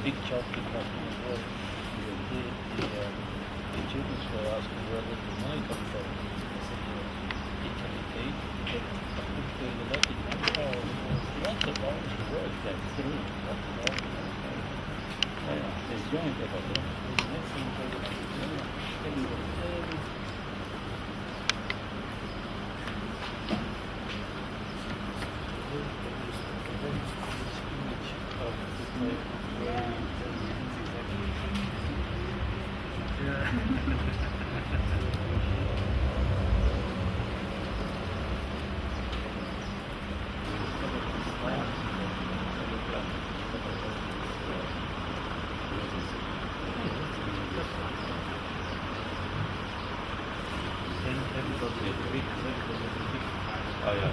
Big chocolate company as well. The students were asking where did the money come from. I said, each of the page, but I couldn't pay the lucky. Lots of hours to work that through. There's joint about that. The next thing oh yeah.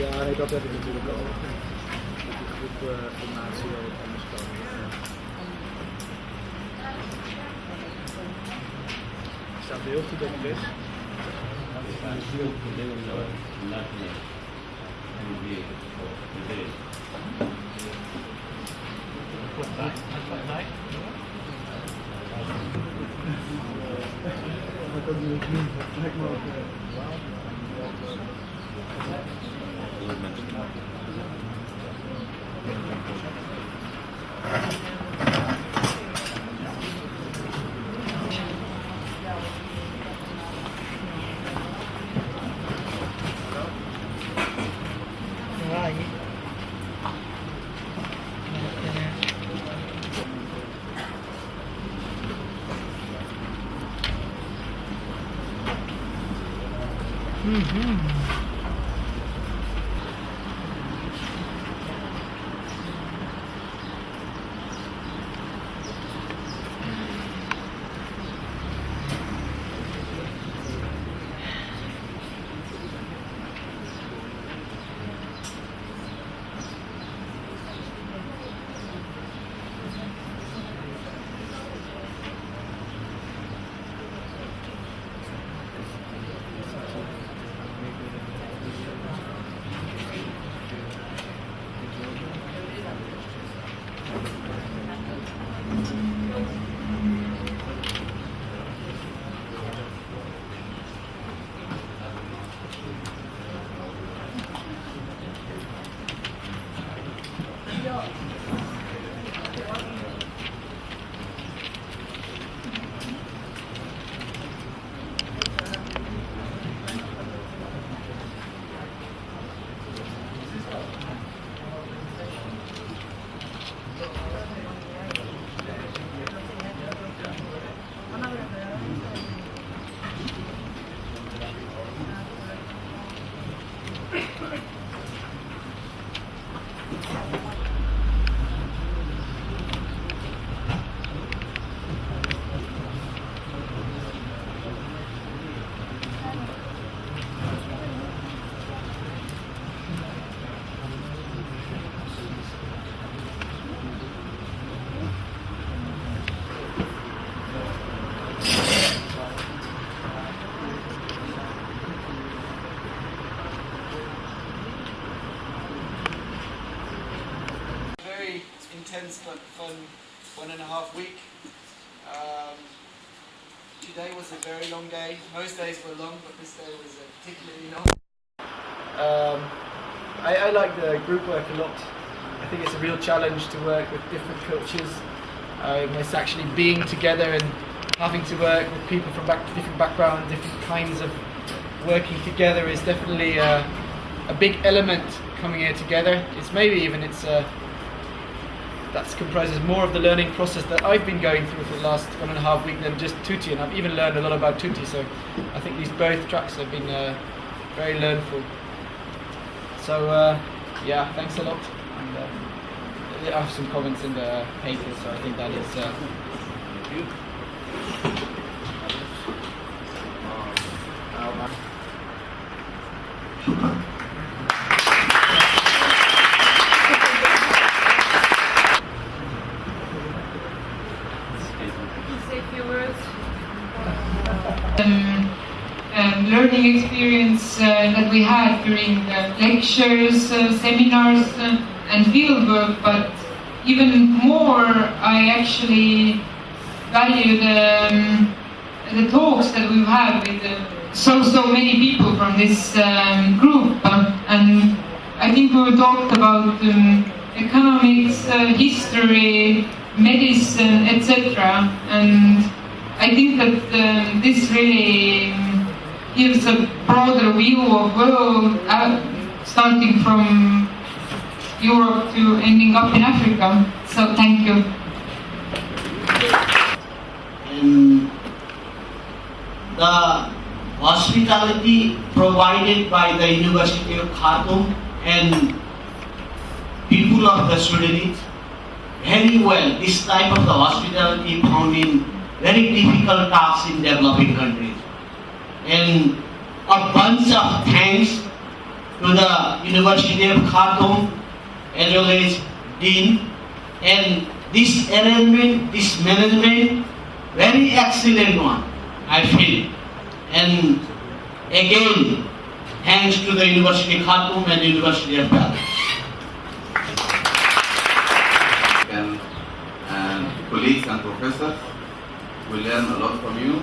Ja, nee, dat heb ik natuurlijk al. Dat die groep formatie wel wat anders kan. Staat heel goed op de list. Dat kan niet doen. Kijk maar op. Intense but fun 1.5 week. Today was a very long day. Most days were long, but this day was particularly long. I like the group work a lot. I think it's a real challenge to work with different cultures. It's actually being together and having to work with people from different backgrounds, different kinds of working together is definitely a big element coming here together. It's maybe even that comprises more of the learning process that I've been going through for the last 1.5 weeks than just Tutti, and I've even learned a lot about Tutti, so I think these both tracks have been very learnful. So yeah, thanks a lot. And I have some comments in the paper, so I think that is learning experience that we had during lectures, seminars and fieldwork, but even more I actually value the talks that we've had with so many people from this group, and I think we talked about economics, history, medicine, etc. And I think that this really gives a broader view of world, starting from Europe to ending up in Africa. So thank you. And the hospitality provided by the University of Khartoum and people of the Sudanese, very well, this type of the hospitality found in very difficult tasks in developing countries. And a bunch of thanks to the University of Khartoum as well as Dean, and this arrangement, this management, very excellent one, I feel. And again, thanks to the University of Khartoum and the University of Bel. And colleagues and professors, we learn a lot from you.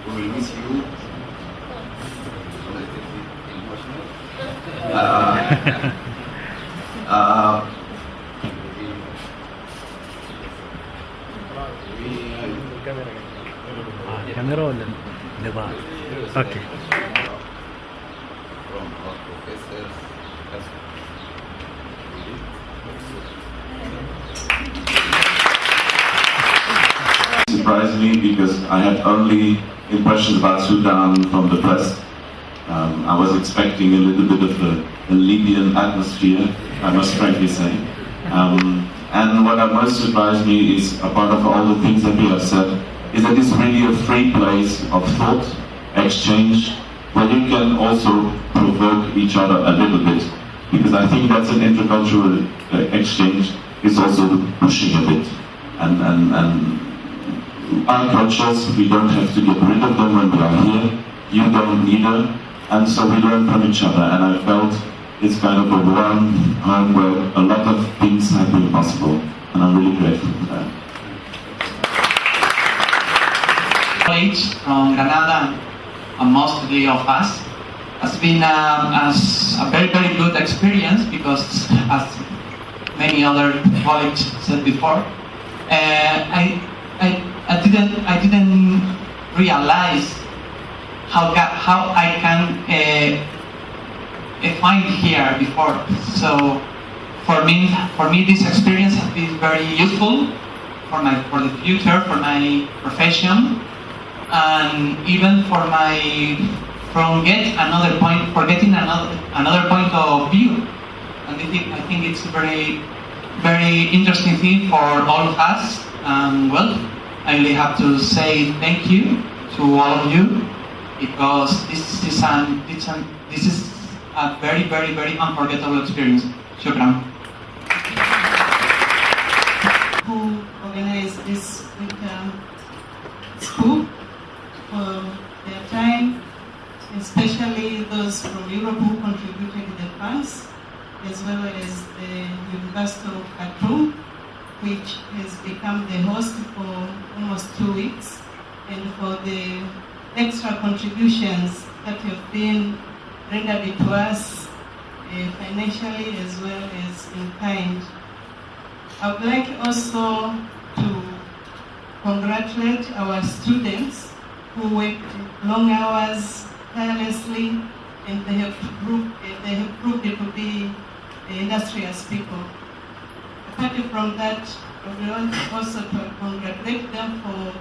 We will miss you. Camera on the bar. Okay. From our professors. Surprised me because I had only impressions about Sudan from the press. I was expecting a little bit of a Libyan atmosphere, I must frankly say. And what most surprised me is, apart of all the things that we have said, is that it's really a free place of thought, exchange, where you can also provoke each other a little bit. Because I think that's an intercultural exchange, is also pushing a bit. And our cultures, we don't have to get rid of them when we are here. You don't either. And so we learn from each other. And I felt it's kind of a warm home where a lot of things have been possible. And I'm really grateful for that. Colleagues from Granada, and mostly of us, has been a very, very good experience because, as many other colleagues said before, I didn't realize how I can find here before. So for me, this experience has been very useful for the future, for my profession, and even getting another point of view. And I think it's a very, very interesting thing for all of us. Well, I really have to say thank you to all of you, because this is a very, very, very unforgettable experience. Shukran. Who organized this winter school for their time, especially those from Europe who contributed the funds, as well as the University of Khartoum, which has become the host for almost 2 weeks, and for the extra contributions that have been rendered to us financially as well as in kind. I would like also to congratulate our students who worked long hours tirelessly, and they have proved to be industrious people. Apart from that, I would also to congratulate them for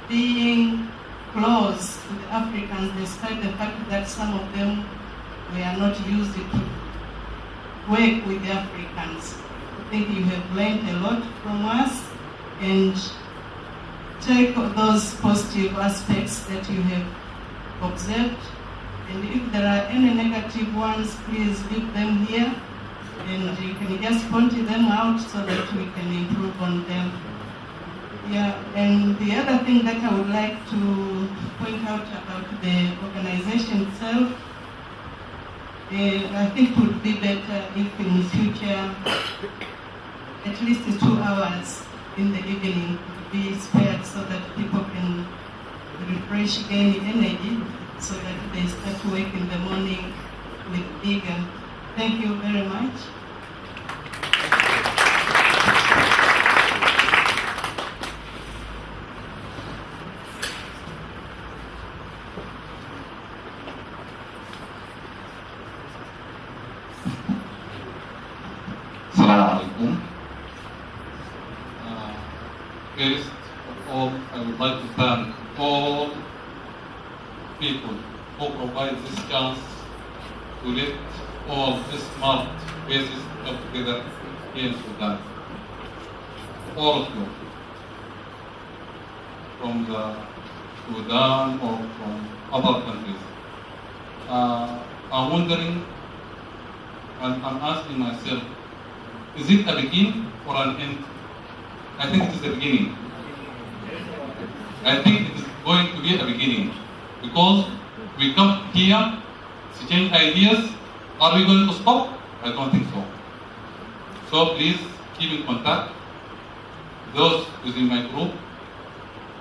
being close to the Africans, despite the fact that some of them were not used to work with the Africans. I think you have learned a lot from us, and take those positive aspects that you have observed. And if there are any negative ones, please leave them here, and you can just point them out so that we can improve on them. Yeah, and the other thing that I would like to point out about the organization itself, I think it would be better if in the future at least 2 hours in the evening would be spared so that people can refresh, gain energy, so that they start work in the morning with vigor. Thank you very much. First of all, I would like to thank all people who provide this chance to lift all these smart faces up together here in Sudan. All of you, from the Sudan or from other countries. I'm wondering, and I'm asking myself, is it a beginning or an end? I think it is a beginning. I think it is going to be a beginning, because we come here to change ideas. Are we going to stop? I don't think so. So please keep in contact. Those within my group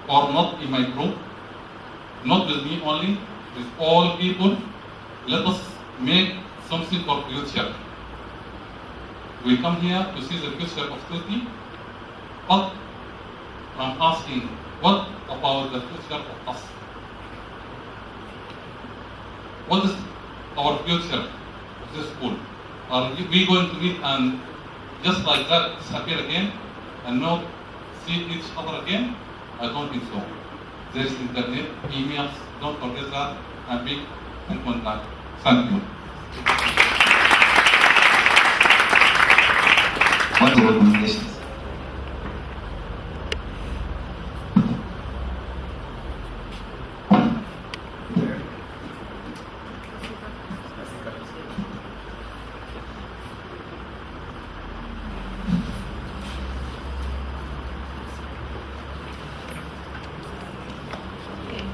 or not in my group, not with me only, with all people. Let us make something for future. We come here to see the future of Turkey, but I'm asking, what about the future of us? What is our future of this school? Are we going to meet and just like that disappear again and not see each other again? I don't think so. There is internet, emails, don't forget that, and be in contact. Thank you. What the recommendations?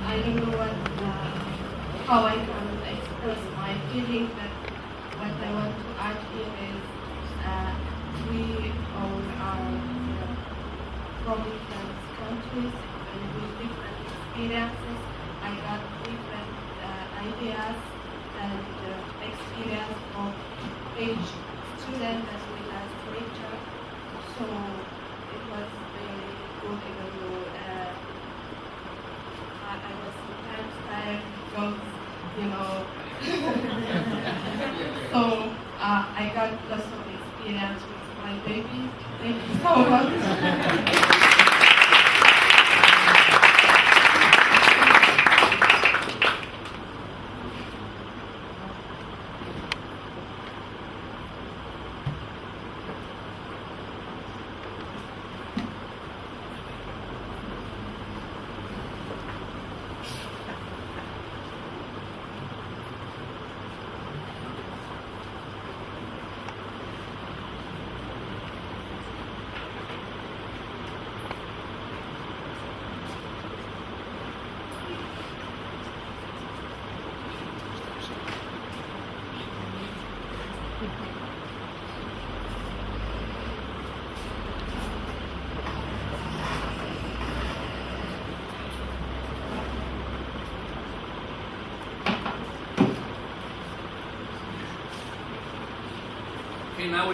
I don't know how I can express my feeling, but what I want to add here is we all are from different countries and with different experiences. I got different ideas and age student that we last lecture. So it was very good, even though I was sometimes tired because, you know. So I got lots of experience with my baby. Thank you so much.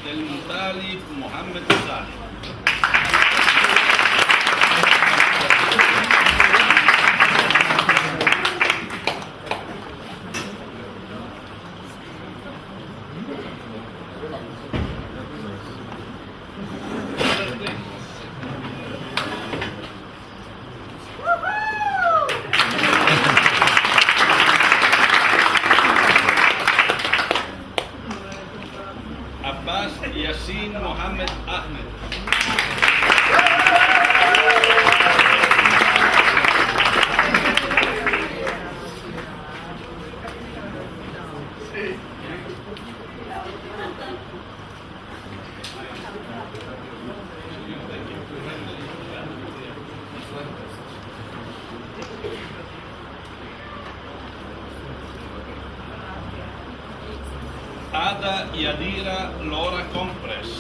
للمطالب محمد الصالح. ياسين محمد أحمد. Ada Yadira Laura Compress.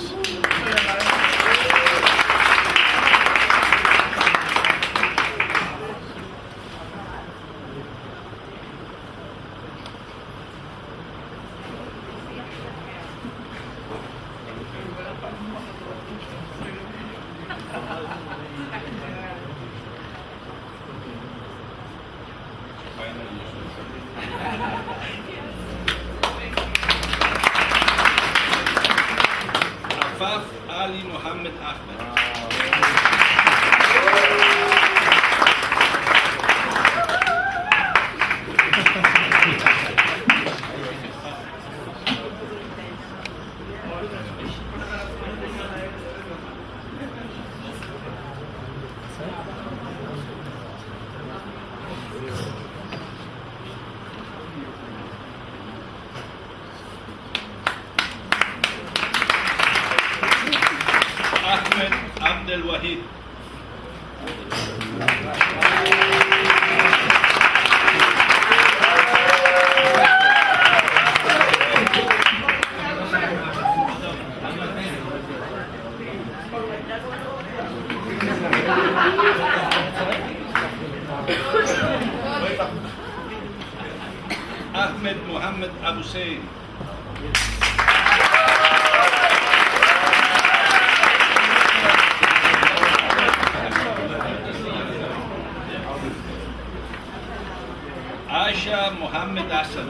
Ali Muhammad Ahmed. Ahmed Abdel Wahid. Ahmed Muhammad Abu Said. Aisha Muhammad Hassan.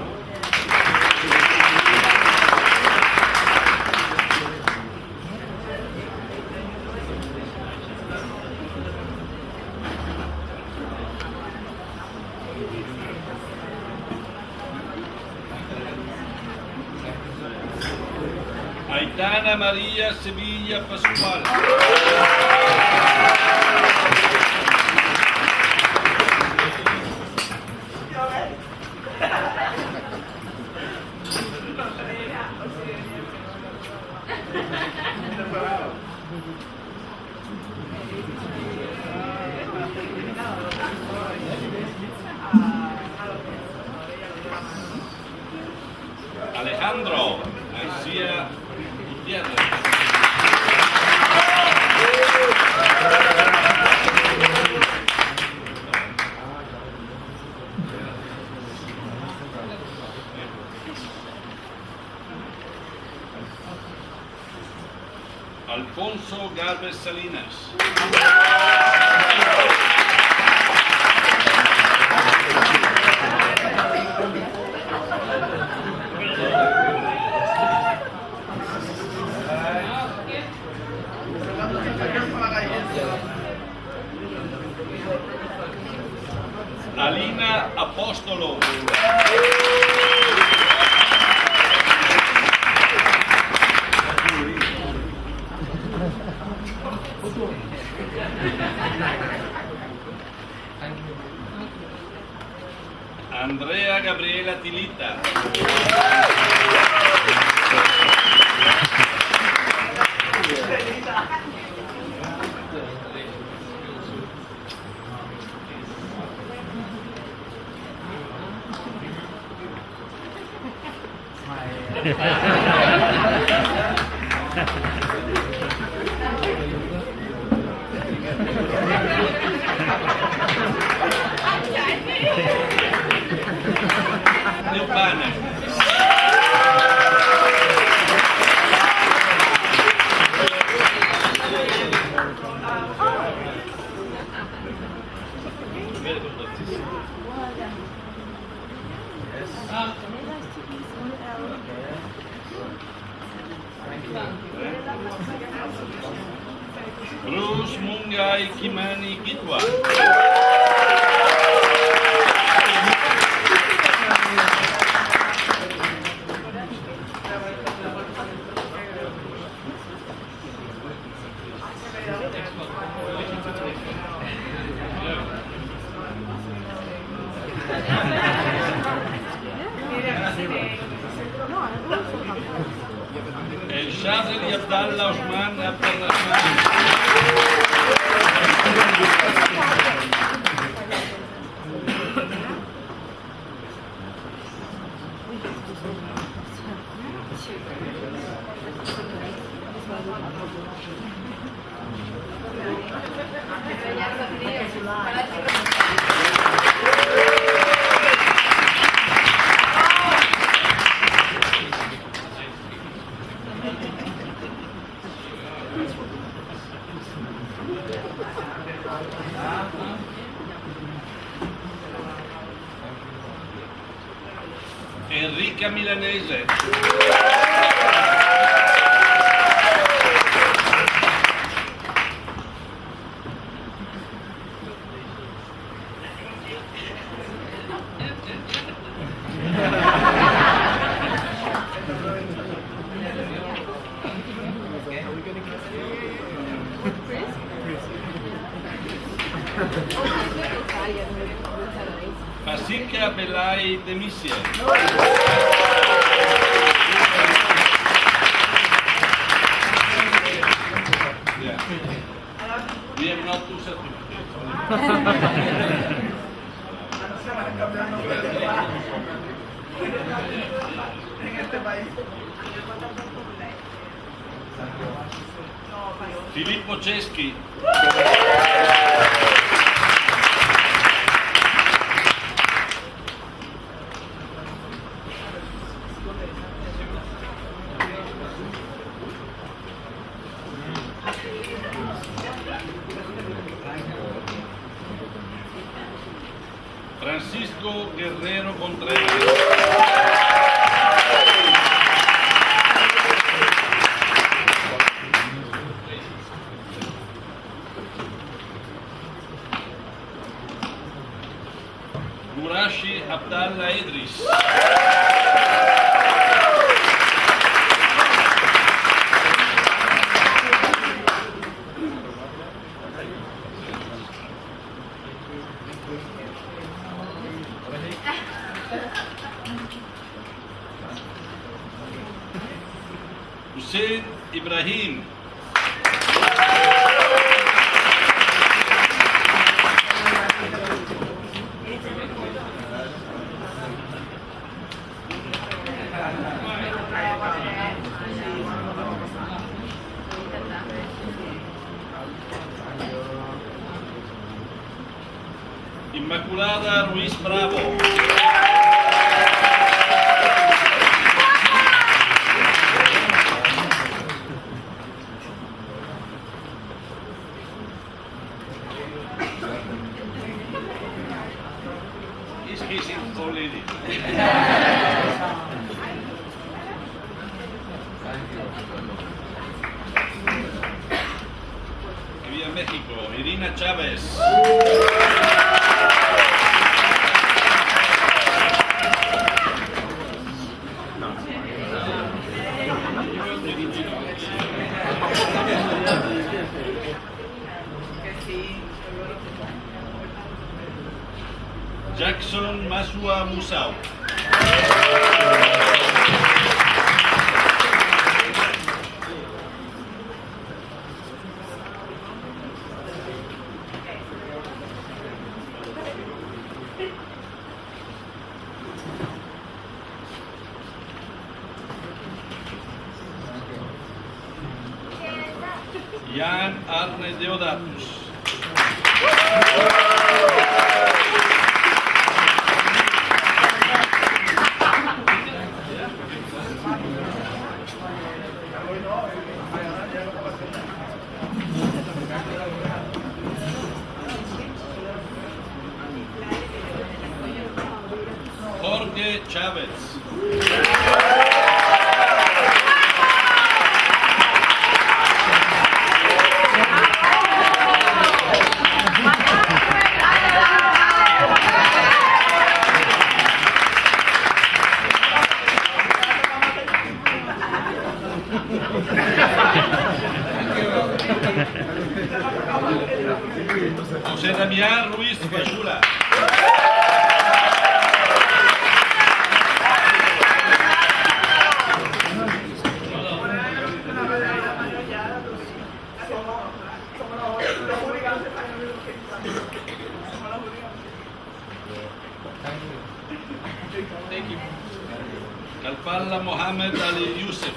Aitana Maria Sevilla Pascual. Alejandro García Gutiérrez. Alfonso Galvez Salinas. Alina Apostolo. Andrea Gabriela Tilita. Bruce Mungai Kimani Gitwa. El Shazeli Abdallah Osman Abdalrahman. Enrica Milanese. Pasika Belay Demisie. Yeah. We have not two certificates. Filippo Ceschi. Francisco Guerrero Contreras. Murashi Abdallah Idris. Hussein Ibrahim. Inmaculada Ruiz Bravo. kissing all ladies. Que viva México, Irina Chávez. Jackson Masua Musau. Jan Arne Deodatus. Jorge Chávez. José Damián Ruiz Fayula. Kalpalla Mohammed Ali Yusuf.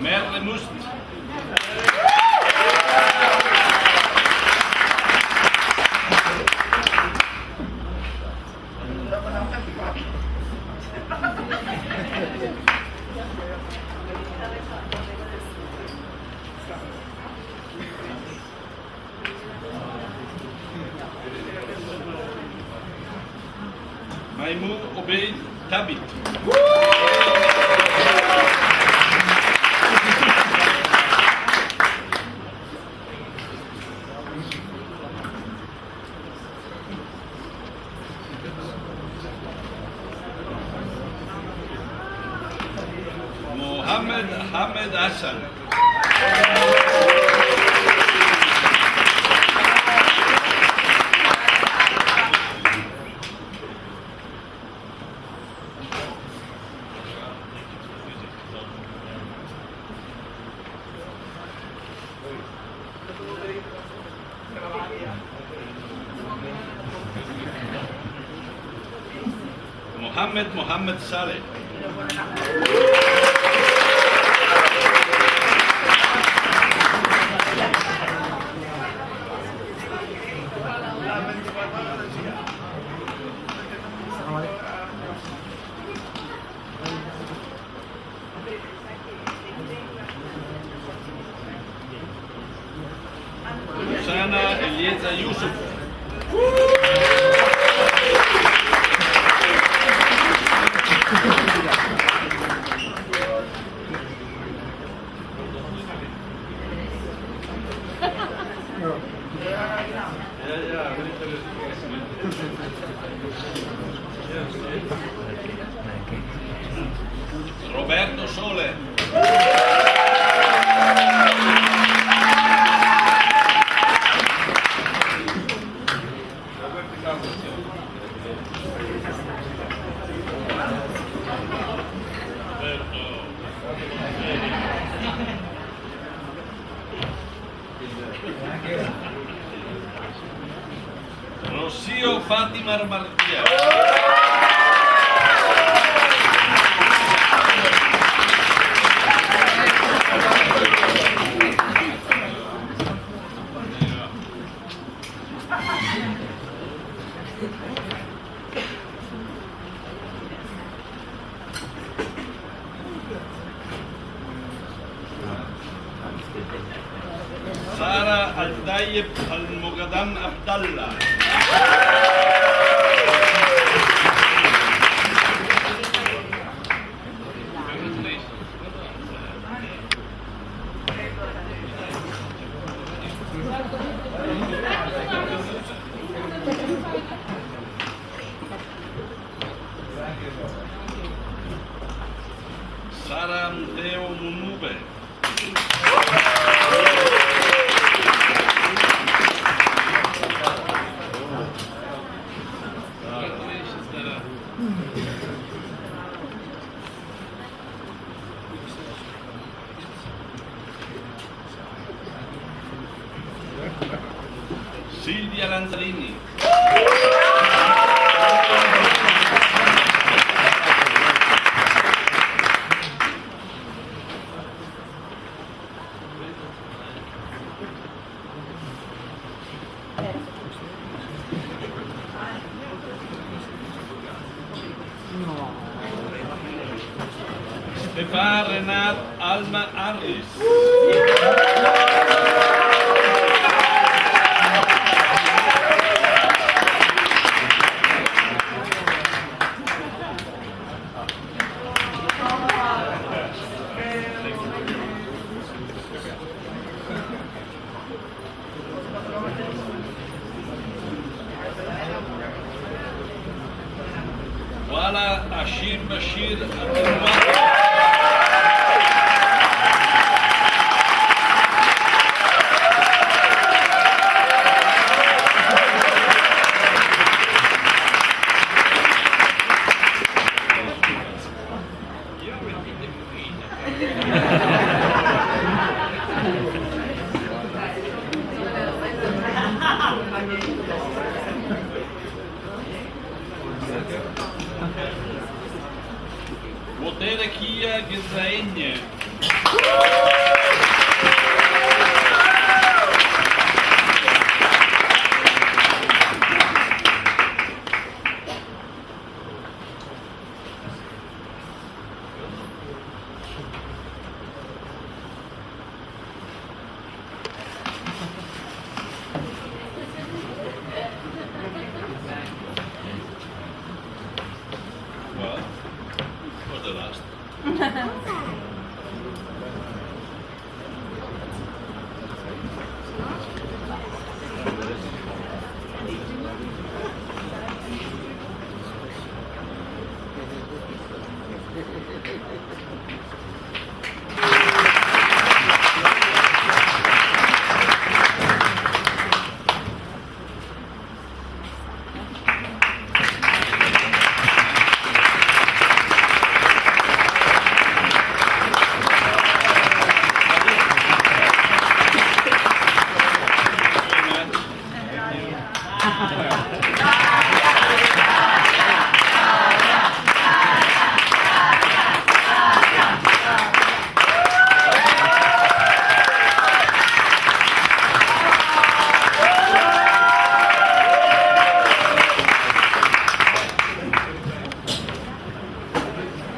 Merle Must. Maimu Obeid Tabit. Mohammed Hamed Hassan. Mohammed Saleh. Susana Elieza Yusuf. Roberto Sole. Rocío Fátima Martía. سارة الدايب المقدم عبد الله. Sara Mteo Munube. Silvia Lanzarini. Stefan Renat Alma Harris. Wala Ashir Bashir Potere Kia Gezaenje. Well, for the last.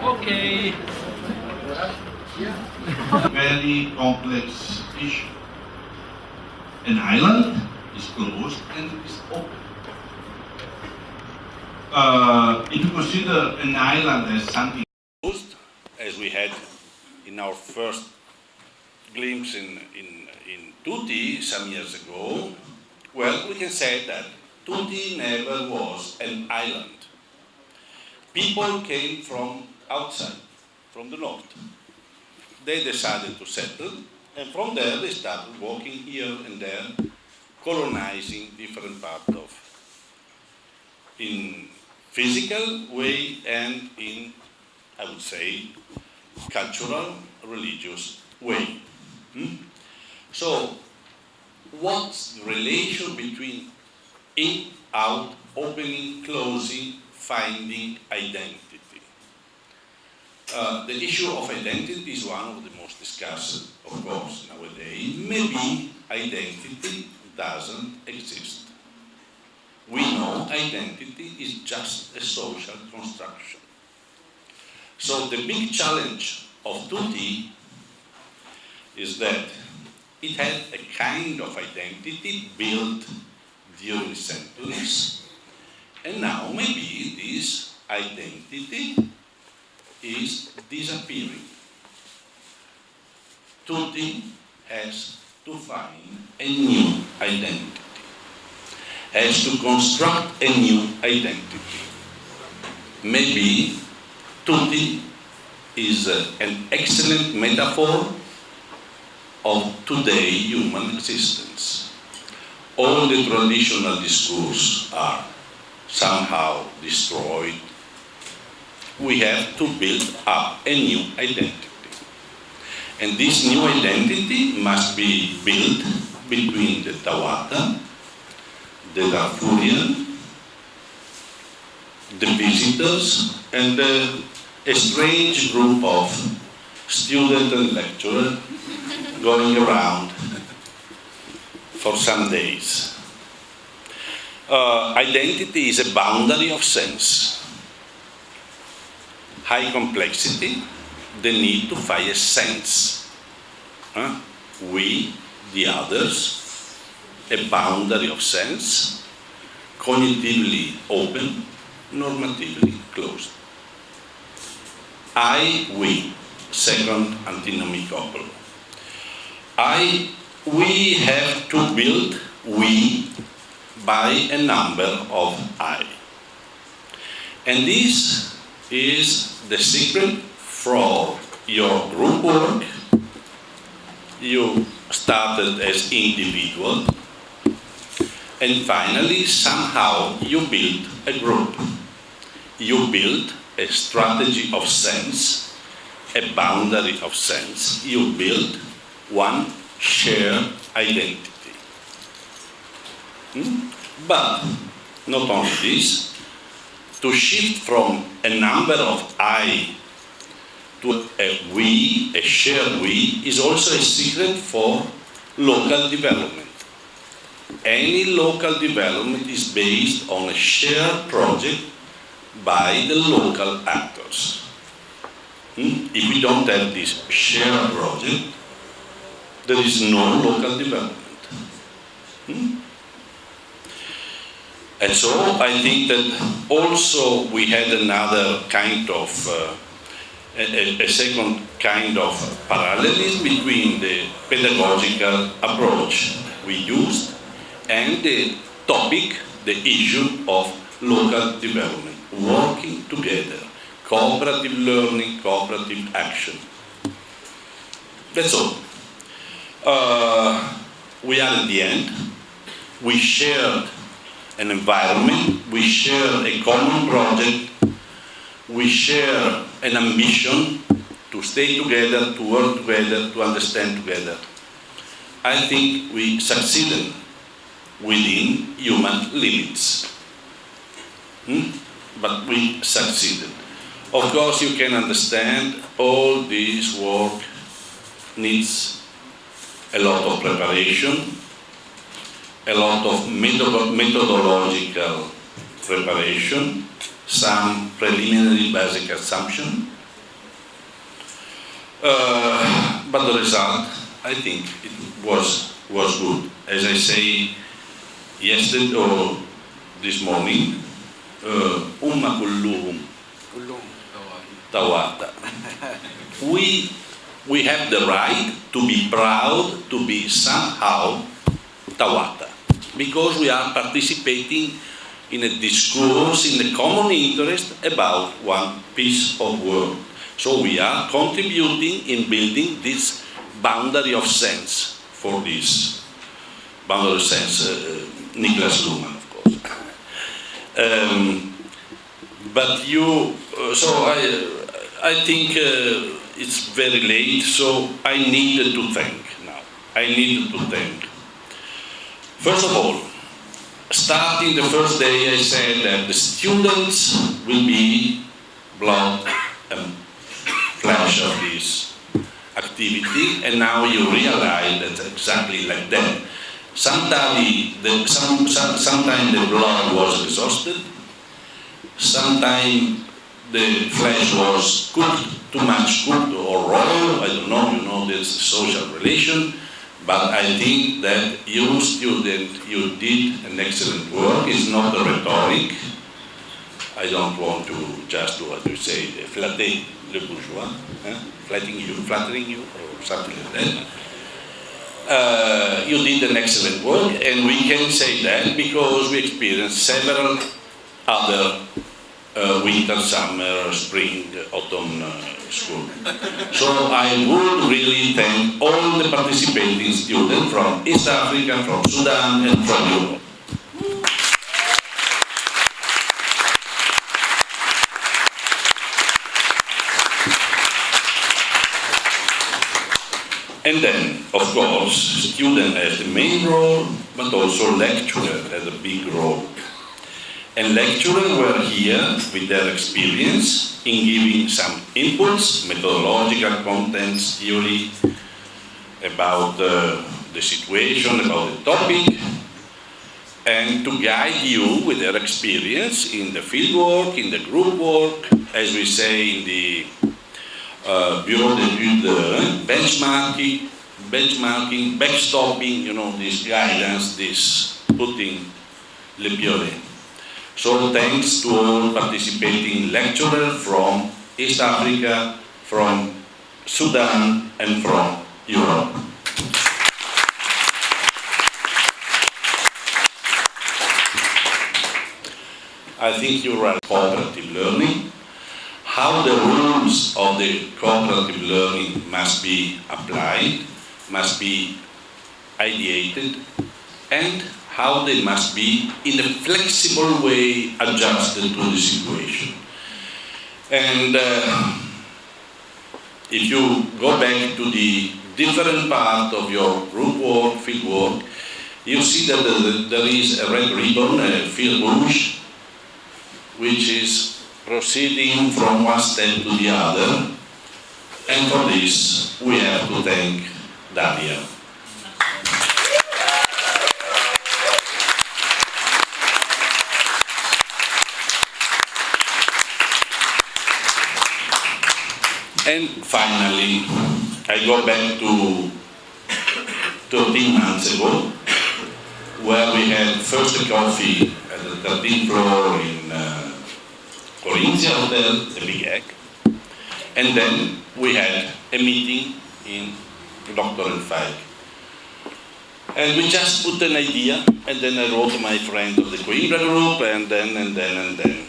Okay. Very complex issue. An island is closed and it is open. If you consider an island as something closed, as we had in our first glimpse in Tutti some years ago, well, we can say that Tutti never was an island. People came from outside, from the north. They decided to settle, and from there they started walking here and there, colonizing different parts of, in physical way and in, I would say, cultural, religious way. So, what's the relation between in, out, opening, closing, finding identity? The issue of identity is one of the most discussed, of course, nowadays. Maybe identity doesn't exist. We know identity is just a social construction. So the big challenge of Tutti is that it had a kind of identity built during centuries, and now maybe this identity is disappearing. Tutti has to find a new identity, has to construct a new identity. Maybe Tutti is an excellent metaphor of today's human existence. All the traditional discourse are somehow destroyed. We have to build up a new identity. And this new identity must be built between the Tawata, the Darfurian, the visitors, and a strange group of students and lecturers going around for some days. Identity is a boundary of sense. High complexity, the need to find a sense. We, the others, a boundary of sense, cognitively open, normatively closed. I, we, second antinomy couple. We have to build we by a number of I. And this is the secret for your group work. You started as individual, and finally somehow you build a group. You build a strategy of sense, a boundary of sense. You build one shared identity. But not only this, to shift from a number of I to a we, a shared we, is also a secret for local development. Any local development is based on a shared project by the local actors. If we don't have this shared project, there is no local development. And so I think that also we had another kind of, a second kind of parallelism between the pedagogical approach we used and the topic, the issue of local development, working together, cooperative learning, cooperative action. That's all. We are at the end. We shared an environment, we share a common project, we share an ambition to stay together, to work together, to understand together. I think we succeeded within human limits. But we succeeded. Of course, you can understand all this work needs a lot of preparation, a lot of methodological preparation, some preliminary basic assumption. But the result, I think, it was good. As I say yesterday or this morning, umma kulluhum tawata. We have the right to be proud to be somehow tawata, because we are participating in a discourse, in a common interest about one piece of work. So we are contributing in building this boundary of sense for this boundary of sense, Niklas Luhmann, of course. But you, so I think it's very late, so I needed to thank now. I needed to thank. First of all, starting the first day, I said that the students will be blood and flesh of this activity, and now you realize that exactly like that. Sometimes the blood was exhausted, sometimes the flesh was cooked, too much cooked or raw, I don't know, there's a social relation, But I think that you student, you did an excellent work. It's not a rhetoric. I don't want to just do, as you say, flatter le bourgeois, flattering you, or something like that. You did an excellent work, and we can say that because we experienced several other winter, summer, spring, autumn school. So I would really thank all the participating students from East Africa, from Sudan, and from Europe. And then, of course, student has the main role, but also lecturer has a big role. And lecturers were here with their experience in giving some inputs, methodological contents, theory, about the situation, about the topic, and to guide you with their experience in the field work, in the group work, as we say in the Bureau d'études, benchmarking, backstopping, you know, this guidance, this putting le piolet. So thanks to all participating lecturers from East Africa, from Sudan, and from Europe. I think you are cooperative learning. How the rules of the cooperative learning must be applied, must be ideated, and how they must be in a flexible way adjusted to the situation. And if you go back to the different part of your group work, field work, you see that there is a red ribbon, a field rouge, which is proceeding from one step to the other, and for this we have to thank Daria. And finally, I go back to 13 months ago, where we had first a coffee at the 13th floor in Corinthia Hotel, the big egg, and then we had a meeting in Dr. 5. And we just put an idea, and then I wrote to my friend of the Coimbra group, and then.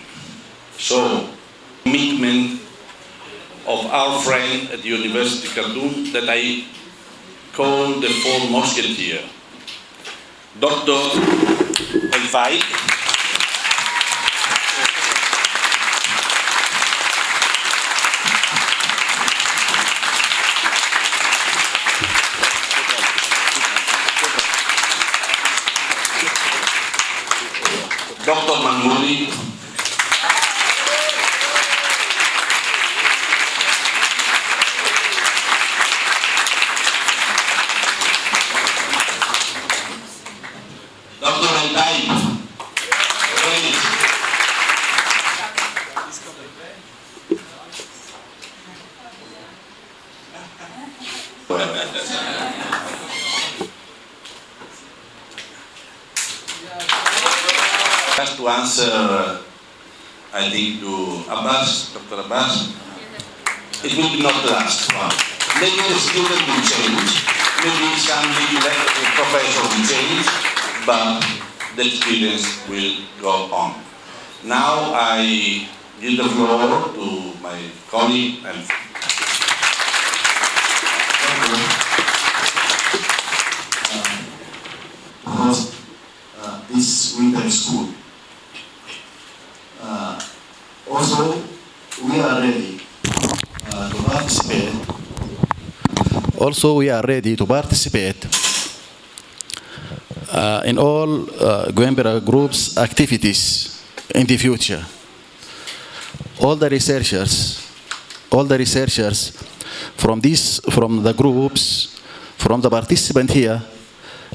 So, commitment of our friend at the University Khartoum that I call the four musketeers. Dr. El-Faik, Dr. Manmouli, Dr. El-Taib, just to answer, I think, to Abbas, Dr. Abbas, it will be not the last one. Maybe the student will change, maybe some professor will change, but the experience will go on. Now I give the floor to my colleague and host this winter school. Also, we are ready to participate. Also, we are ready to participate in all Coimbra Group's activities in the future. All the researchers from the groups, from the participant here,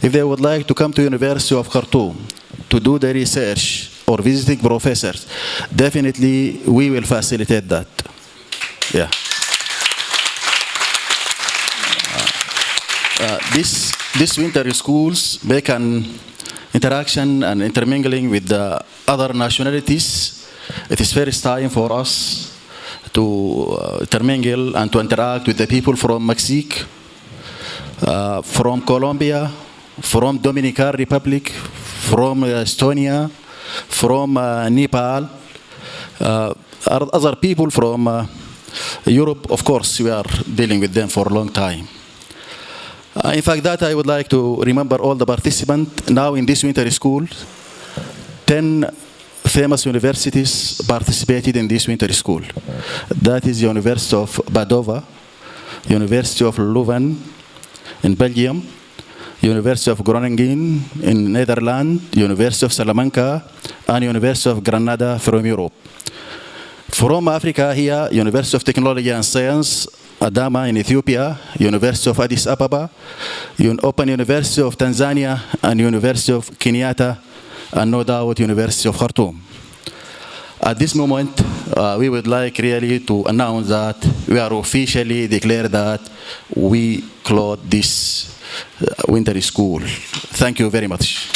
if they would like to come to University of Khartoum to do the research or visiting professors, definitely we will facilitate that. Yeah. This these winter schools make an interaction and intermingling with the other nationalities. It is first time for us to intermingle and to interact with the people from Mexico, from Colombia, from Dominican Republic, from Estonia, from Nepal, other people from Europe. Of course, we are dealing with them for a long time. In fact, that I would like to remember all the participants now in this winter school. 10 famous universities participated in this winter school. That is the University of Padova, University of Leuven in Belgium, University of Groningen in Netherlands, University of Salamanca, and University of Granada from Europe. From Africa here, University of Technology and Science, Adama in Ethiopia, University of Addis Ababa, Open University of Tanzania, and University of Kenyatta, and no doubt University of Khartoum. At this moment, we would like really to announce that we are officially declared that we closed this winter school. Thank you very much.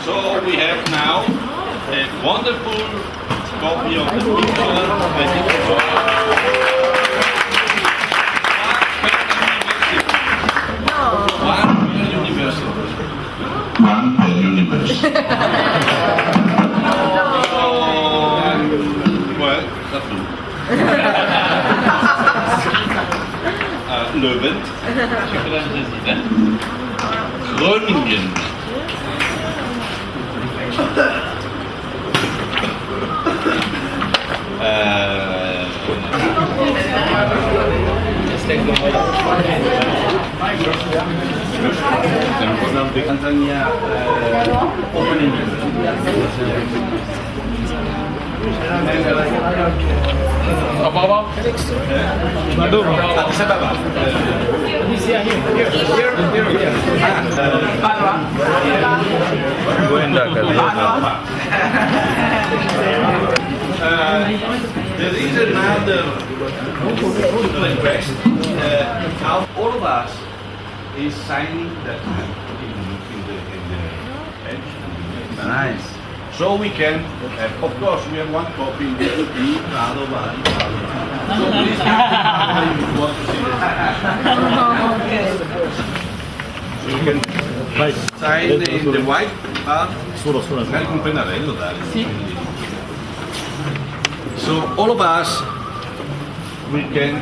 So we have now a wonderful copy of the picture. One per university. Well, that's good. Leuven, Groningen. Tanzania opening. Ababa? Addis Ababa. There is another request. All of us is signing that in the edge. Nice. So we can, of course, we have one copy in the Prado Bari. So please, if you want to see this. So you can sign in the white part. Magari con pennarello, dai. So all of us, we can.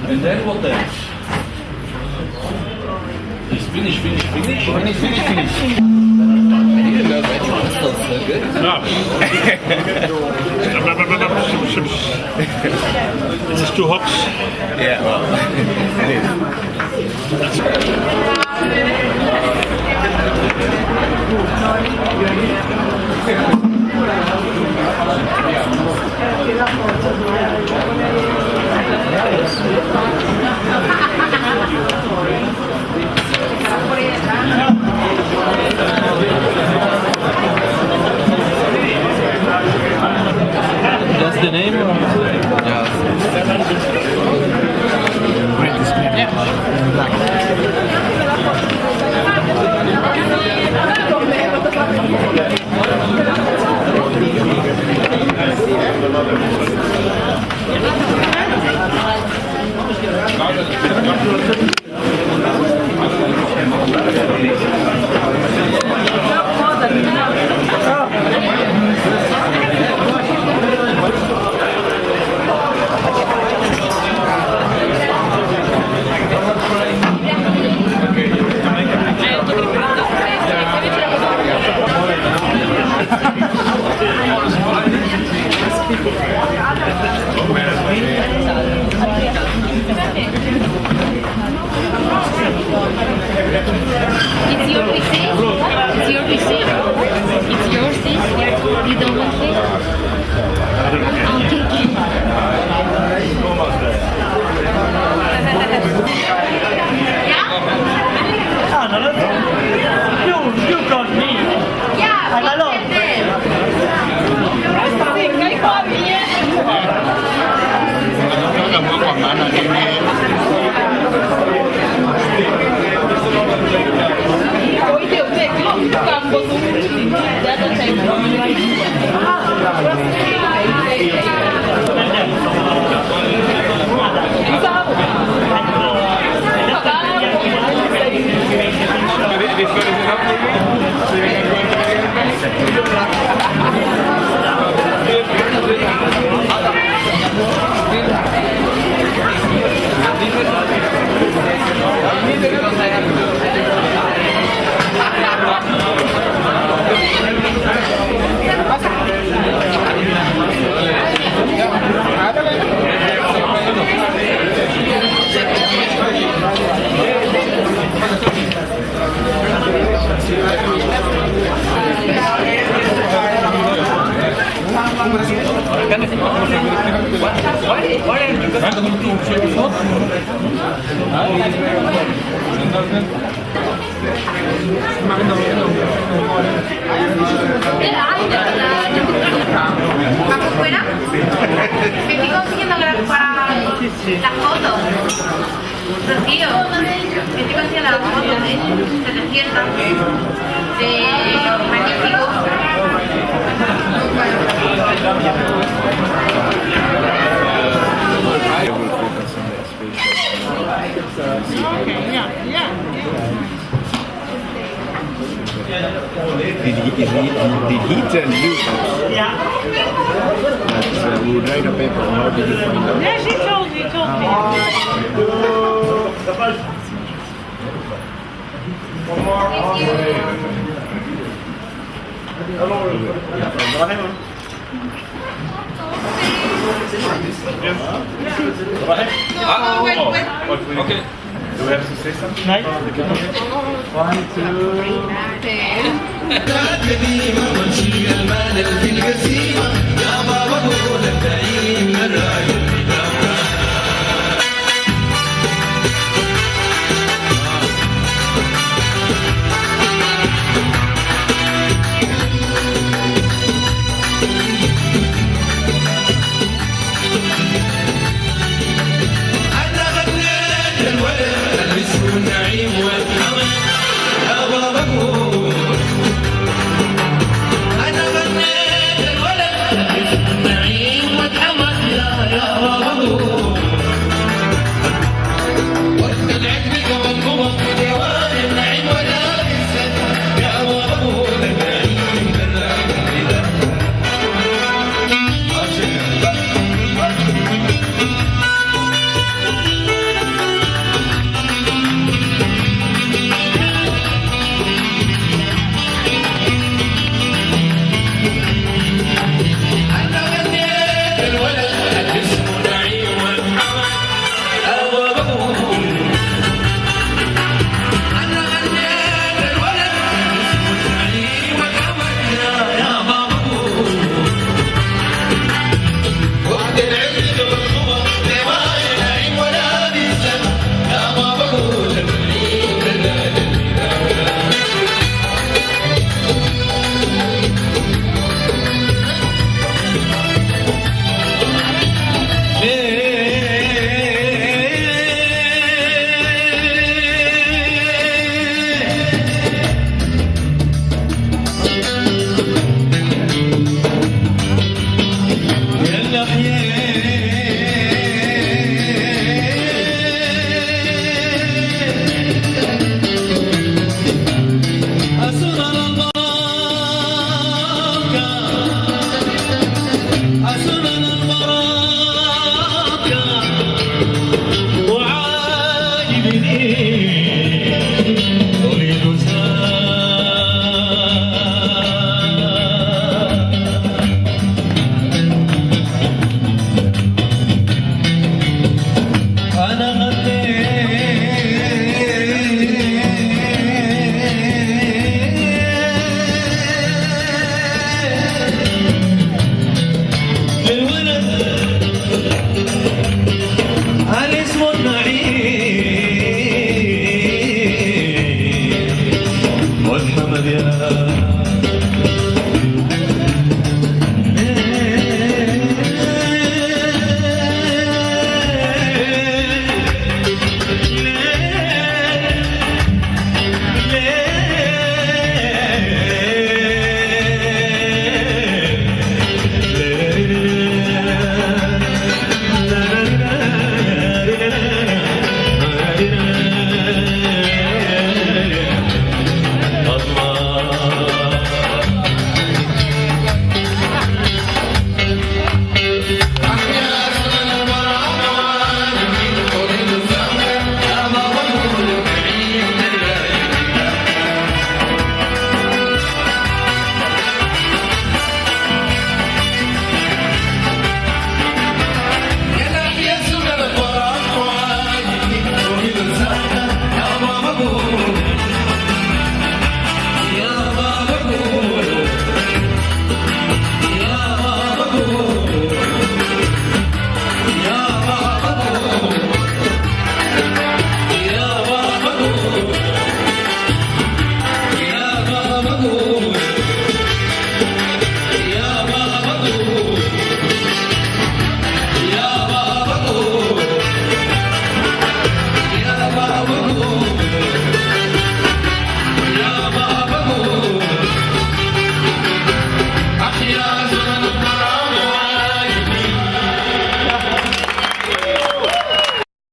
And then what else? It's finish. You didn't know that you were still so good. No. This is 2 hops. Yeah, well, That's the name? ¿Afuera? Me estoy consiguiendo para las fotos. Rocío, me estoy consiguiendo las fotos de 700 de magnífico. Did he tell you that we would write a paper? How did you find out? Yes, he told Okay. Do we have to say something? No. 1, 2.